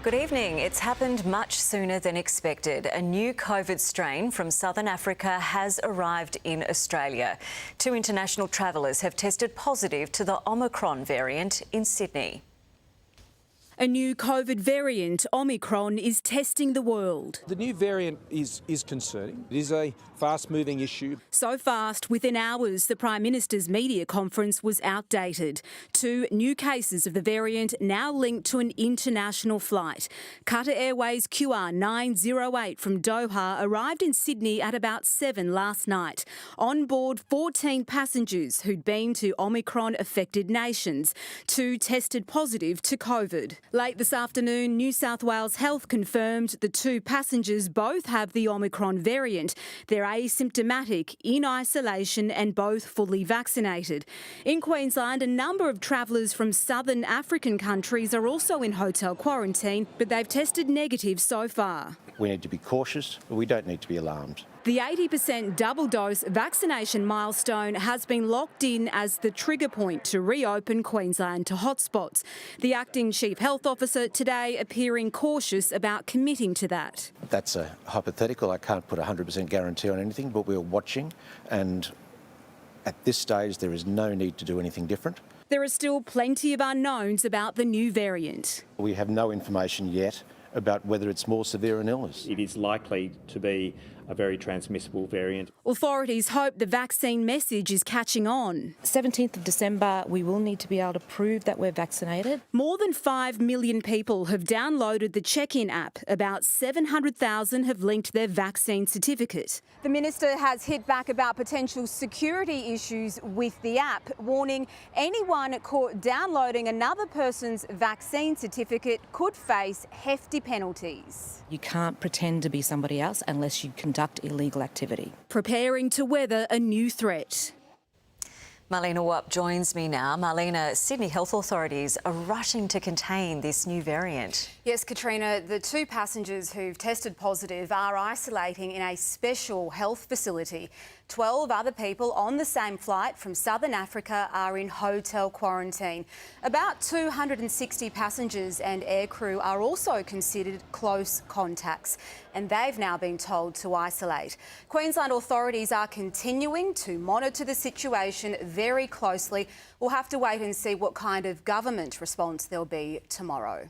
Good evening. It's happened much sooner than expected. A new COVID strain from southern Africa has arrived in Australia. 2 international travellers have tested positive to the Omicron variant in Sydney. A new COVID variant, Omicron, is testing the world. The new variant is concerning. It is a fast-moving issue. So fast, within hours, the Prime Minister's media conference was outdated. 2 new cases of the variant now linked to an international flight. Qatar Airways QR908 from Doha arrived in Sydney at about 7 last night. On board 14 passengers who'd been to Omicron-affected nations. 2 tested positive to COVID. Late this afternoon, New South Wales Health confirmed the 2 passengers both have the Omicron variant. They're asymptomatic, in isolation and both fully vaccinated. In Queensland, a number of travellers from southern African countries are also in hotel quarantine, but they've tested negative so far. We need to be cautious, but we don't need to be alarmed. The 80% double dose vaccination milestone has been locked in as the trigger point to reopen Queensland to hotspots. The acting Chief Health Officer today appearing cautious about committing to that. That's a hypothetical. I can't put a 100% guarantee on anything, but we're watching, and at this stage there is no need to do anything different. There are still plenty of unknowns about the new variant. We have no information yet about whether it's more severe an illness. It is likely to be a very transmissible variant. Authorities hope the vaccine message is catching on. 17th of December, we will need to be able to prove that we're vaccinated. More than 5 million people have downloaded the check-in app. About 700,000 have linked their vaccine certificate. The Minister has hit back about potential security issues with the app, warning anyone caught downloading another person's vaccine certificate could face hefty penalties. You can't pretend to be somebody else unless you conduct illegal activity. Preparing to weather a new threat. Marlena Wapp joins me now. Marlena, Sydney health authorities are rushing to contain this new variant. Yes, Katrina, the 2 passengers who've tested positive are isolating in a special health facility. 12 other people on the same flight from southern Africa are in hotel quarantine. About 260 passengers and aircrew are also considered close contacts, and they've now been told to isolate. Queensland authorities are continuing to monitor the situation very closely. We'll have to wait and see what kind of government response there'll be tomorrow.